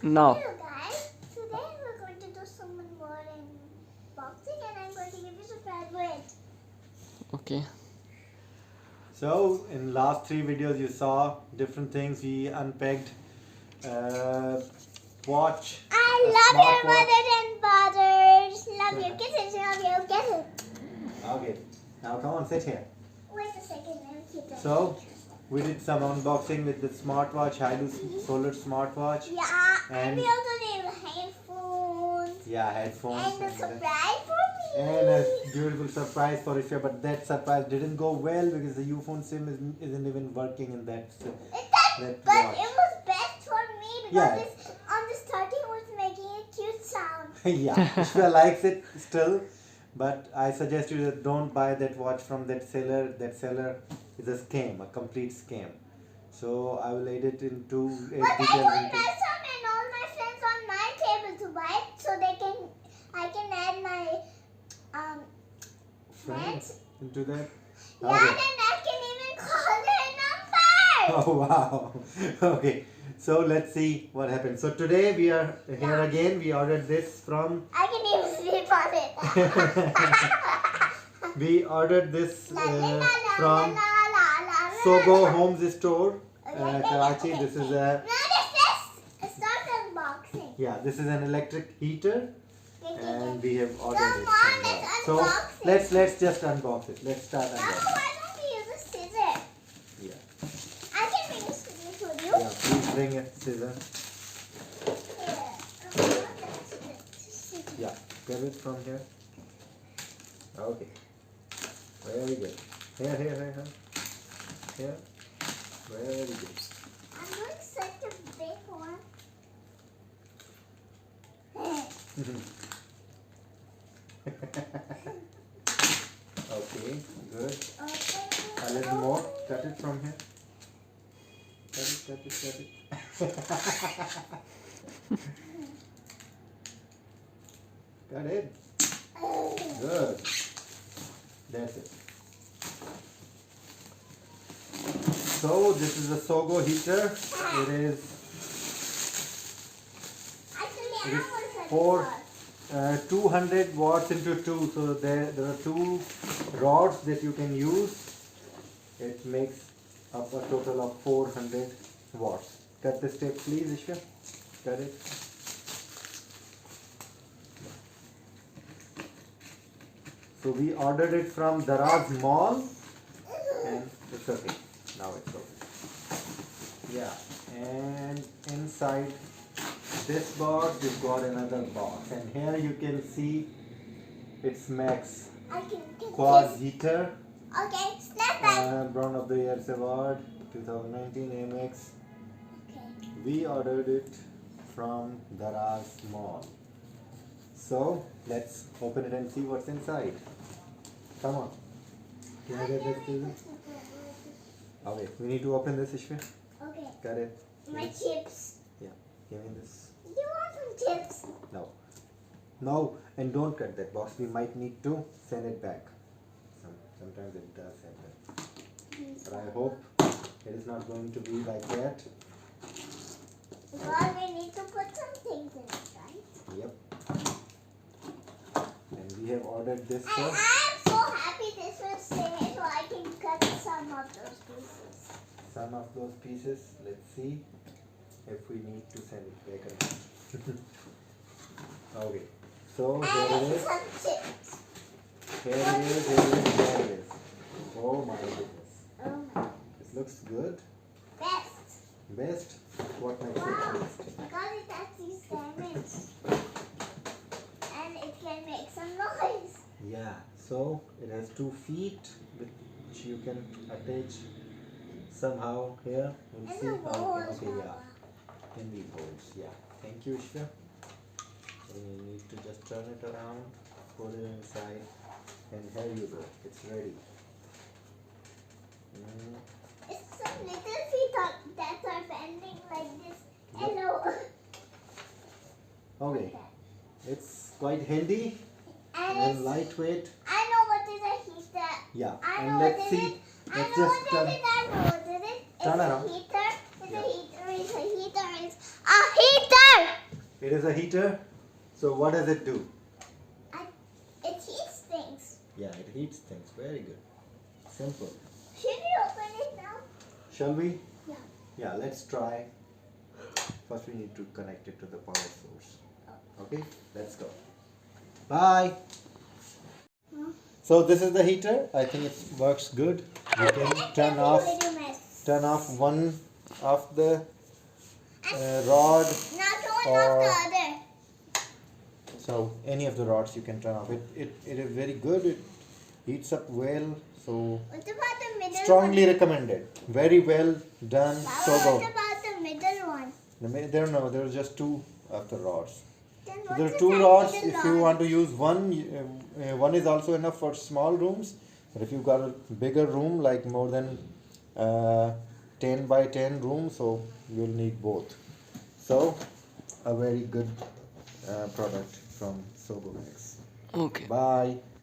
No. Hello guys, today we're going to do some more unboxing and I'm going to give you a surprise with. Okay. So in last 3 videos you saw different things. We unpacked watch. I a love your smartwatch. mother and fathers. Love you, kisses, love you, kisses. Okay, now come on, sit here. Wait a second, let me keep that. So we did some unboxing with the smartwatch, Hilux Solar smartwatch. Yeah, and And- we also did headphones. Yeah, headphones. And a surprise for me. And a beautiful surprise for Ishfiya, but that surprise didn't go well because the UFone SIM isn't even working in that. That But watch. it was best for me because Yeah. on this 13 was making a cute sound. Yeah, Ishfiya likes it still, but I suggest you that don't buy that watch from that seller. That seller is a scam, a complete scam. So I will add it into But I details put into. my son and all my friends on my table to buy it so I can add my friends. Into that. Yeah, Okay. then I can even call their number. Oh wow. Okay. So let's see what happens. So today we are here again. We ordered this from. I can even sleep on it. We ordered this La, la, la, from la, la, la, la, SOGO la. Homes Store, Okay, Karachi. okay, This is okay. a Now start unboxing. yeah. This is an electric heater, Okay, and okay. we have ordered Come it. on, from let's there. So unbox it. let's just unbox it. Let's start Now, unboxing. why don't we use a scissor? Yeah. I can bring a scissor for you. Yeah. Please bring a scissor. Here. Yeah. Get it from here. Okay. Very good. Here. Here. Very good. I'm doing such a big one. Okay. Good. Okay. A little more. Cut it from here. Cut it. Cut it. Good. That's it. So this is a SOGO heater. It is Actually, I It is want to 200 watts into 2. So there are 2 rods that you can use. It makes up a total of 400 watts. Cut this tape, please, Ishfiya. Cut it. So we ordered it from Daraz Mall, and it's okay. Now it's okay. Yeah, and inside this box you've got another box, and here you can see it's MAXX I can quad this. heater, Okay, snap back. Brown of the Year Award 2019 MAXX. Okay. We ordered it from Daraz Mall. So let's open it and see what's inside. Come on. Can I get this, please? Okay, we need to open this, Ishfiya. Okay. Got it. My chips. Yeah, give me this. You want some chips? No. No, and don't cut that box. We might need to send it back. Sometimes it does happen. But I hope it is not going to be like that. Because we need to put some things in it, right? Yep. And we have ordered this And for. I'm so happy this was saved so I can cut some of those pieces. Some of those pieces. Let's see if we need to send it back or not. Okay. So here it And is. some chips. Here it is. Oh my goodness. Oh my. This looks good. Best. Best. What makes Wow. it best? Because it has these diamonds. And it can make some noise. Yeah. So it has 2 feet which you can attach somehow here. We'll And see. the Okay, walls. okay, yeah. In these holes. Yeah. Thank you, Ishfiya. And you need to just turn it around, put it inside, and here you go. It's ready. It's some little feet that are bending like this. Hello. Okay. It's quite handy And and it's, lightweight. I know what is a heater. Yeah. I And know let's what see. is it. I Let's know just what is it. I know what is it. It's turn a around. heater. It's Yeah. a heater. It's a heater. It's a heater. It is a heater. So what does it do? It heats things. Yeah, it heats things. Very good. Simple. Should we open it now? Shall we? Yeah. Yeah, let's try. First we need to connect it to the power source. Okay, let's go. Bye. So this is the heater. I think it works good. You can turn off one of the rod, Not one or of the other. so any of the rods you can turn off. It is very good. It heats up well. So What about the middle strongly one? recommended. Very well done. What SOGO. about the middle one? There are just two of the rods. Then So what's there are the two middle rods. If you rod? want to use one, one is also enough for small rooms. But if you've got a bigger room, like more than 10 by 10 room, so you'll need both. So a very good product from SOGO MAXX. Okay. Bye.